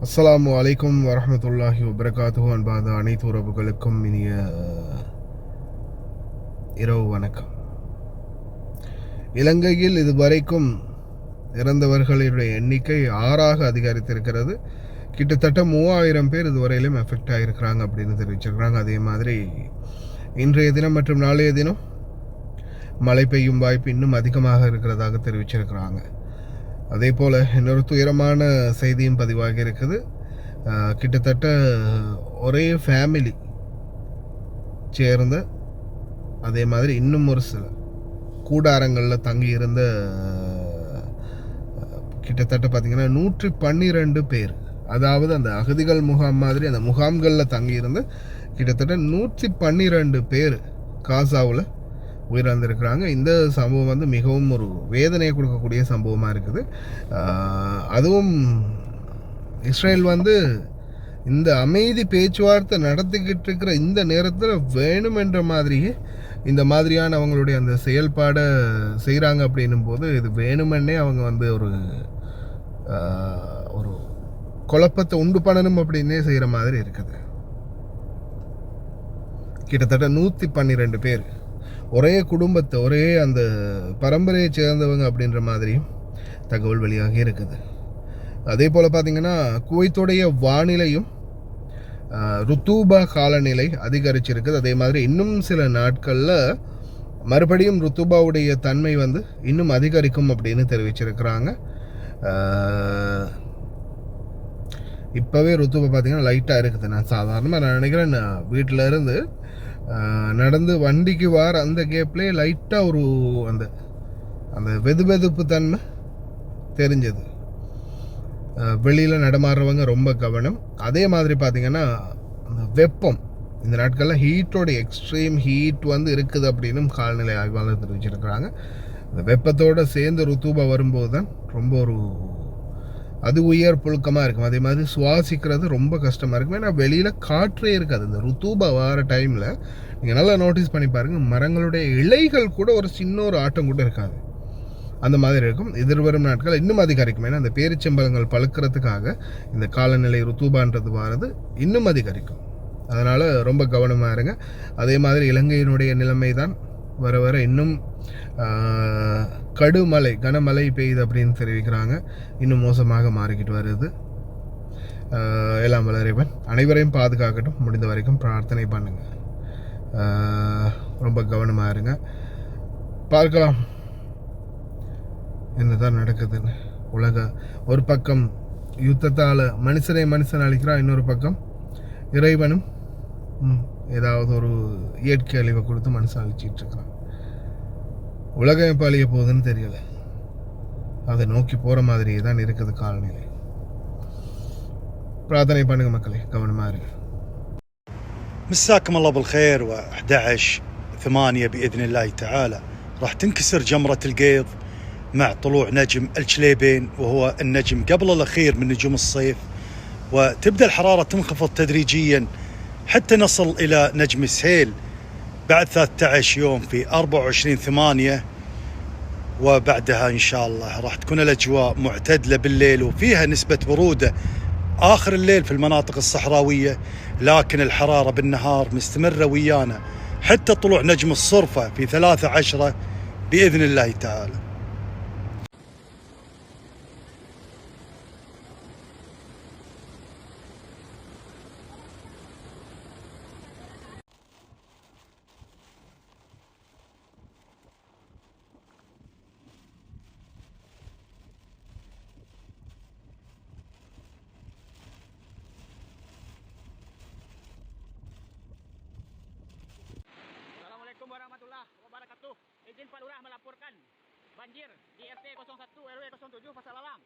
அஸ்ஸலாமு அலைக்கும் வரஹ்மத்துல்லாஹி வபரகாத்துஹு. அன்பான அனைத்து உறவுகளுக்கும் இனிய இரவு வணக்கம். இலங்கையில் இதுவரைக்கும் இறந்தவர்களுடைய எண்ணிக்கை 6ஆக அதிகரித்திருக்கிறது. கிட்டத்தட்ட 3000 பேர் இதுவரையிலும் எஃபெக்ட் ஆகியிருக்கிறாங்க அப்படின்னு தெரிவிச்சிருக்கிறாங்க. அதே மாதிரி இன்றைய தினம் மற்றும் நாளைய தினம் மழை பெய்யும் வாய்ப்பு இன்னும் அதிகமாக இருக்கிறதாக தெரிவிச்சிருக்கிறாங்க. அதே போல் இன்னொரு துயரமான செய்தியும் பதிவாகி இருக்குது. கிட்டத்தட்ட ஒரே ஃபேமிலி சேர்ந்த அதே மாதிரி இன்னும் ஒரு சில கூடாரங்களில் தங்கி இருந்த கிட்டத்தட்ட பார்த்திங்கன்னா 112 பேர், அதாவது அந்த அகதிகள் முகாம் மாதிரி அந்த முகாம்களில் தங்கியிருந்து கிட்டத்தட்ட 112 பேர் காசாவில் உயிரிழந்திருக்கிறாங்க. இந்த சம்பவம் வந்து மிகவும் ஒரு வேதனையை கொடுக்கக்கூடிய சம்பவமாக இருக்குது. அதுவும் இஸ்ரேல் வந்து இந்த அமைதி பேச்சுவார்த்தை நடத்திக்கிட்டு இருக்கிற இந்த நேரத்தில் வேணுமென்ற மாதிரியே இந்த மாதிரியான அவங்களுடைய அந்த செயல்பாடை செய்கிறாங்க அப்படின்னும் போது இது வேணுமென்னே அவங்க வந்து ஒரு ஒரு குழப்பத்தை உண்டு பண்ணணும் அப்படின்னே செய்கிற மாதிரி இருக்குது. கிட்டத்தட்ட 112 பேர் ஒரே குடும்பத்தை, ஒரே அந்த பரம்பரையை சேர்ந்தவங்க அப்படின்ற மாதிரியும் தகவல் வெளியாகி இருக்குது. அதே போல் பார்த்திங்கன்னா குவைத்துடைய வானிலையும் ருத்தூபா காலநிலை அதிகரிச்சிருக்குது. அதே மாதிரி இன்னும் சில நாட்களில் மறுபடியும் ருத்தூபாவுடைய தன்மை வந்து இன்னும் அதிகரிக்கும் அப்படின்னு தெரிவிச்சிருக்கிறாங்க. இப்போவே ருத்தூபா பார்த்திங்கன்னா லைட்டாக இருக்குது. நான் சாதாரணமாக நான் நினைக்கிறேன், வீட்டில் இருந்து நடந்து வண்டிக்கு வார அந்த கேப்லேயே லைட்டாக ஒரு அந்த அந்த வெதுவெதுப்பு தன்மை தெரிஞ்சது. வெளியில் நடமாடுறவங்க ரொம்ப கவனம். அதே மாதிரி பார்த்திங்கன்னா அந்த வெப்பம் இந்த நாட்களில் ஹீட்டோட எக்ஸ்ட்ரீம் ஹீட் வந்து இருக்குது அப்படின்னு காலநிலை ஆய்வாளர் தெரிவிச்சிருக்கிறாங்க. அந்த வெப்பத்தோடு சேர்ந்து ருத்தூபா வரும்போது தான் ரொம்ப ஒரு அது உயர் புழுக்கமாக இருக்கும். அதே மாதிரி சுவாசிக்கிறது ரொம்ப கஷ்டமாக இருக்கும். ஏன்னா வெளியில் காற்றே இருக்காது. இந்த ருத்தூபா வர டைமில் நீங்கள் நல்லா நோட்டீஸ் பண்ணி பாருங்கள், மரங்களுடைய இலைகள் கூட ஒரு சின்ன ஒரு ஆட்டம் கூட இருக்காது. அந்த மாதிரி இருக்கும். எதிர்வரும் நாட்கள் இன்னும் அதிகரிக்கும். ஏன்னா அந்த பேரிச்சம்பழங்கள் பழுக்கிறதுக்காக இந்த காலநிலை ருத்தூபான்றது வாரது இன்னும் அதிகரிக்கும். அதனால் ரொம்ப கவனமாக இருங்க. அதே மாதிரி இலங்கையினுடைய நிலைமை தான் வர வர இன்னும் கடுமழை கனமழை பெய்யுது அப்படின்னு தெரிவிக்கிறாங்க. இன்னும் மோசமாக மாறிக்கிட்டு வருது. எல்லாம் வளரைவன் அனைவரையும் பாதுகாக்கட்டும். முடிந்த வரைக்கும் பிரார்த்தனை பண்ணுங்கள். ரொம்ப கவனமாக இருங்க. பார்க்கலாம் என்னதான் நடக்குதுன்னு. உலக ஒரு பக்கம் யுத்தத்தால் மனுஷன் அழிக்கிறான், இன்னொரு பக்கம் இறைவனும் ஏதாவது ஒரு இயற்கை அழிவை கொடுத்து மனுஷன் அழிச்சிட்டு இருக்கிறான். உலகம் எப்போ அழிய போகுதுன்னு தெரியல. அதை நோக்கி போகிற மாதிரியே தான் இருக்குது காலநிலை. பிரார்த்தனை பண்ணுங்க மக்களே, கவனமாக இருங்க. مساكم الله بالخير. و11/8 بإذن الله تعالى راح تنكسر جمرة القيض مع طلوع نجم الجليبين، وهو النجم قبل الأخير من نجوم الصيف، وتبدأ الحرارة تنخفض تدريجيا حتى نصل إلى نجم سهيل بعد 13 يوم في 24/8، وبعدها إن شاء الله راح تكون الأجواء معتدلة بالليل وفيها نسبة برودة آخر الليل في المناطق الصحراوية، لكن الحرارة بالنهار مستمرة ويانا حتى طلوع نجم الصرفة في 13 بإذن الله تعالى. Assalamualaikum warahmatullahi wabarakatuh. Izin Pak Lurah melaporkan banjir di RT 01 RW 07 Pasar Lalang.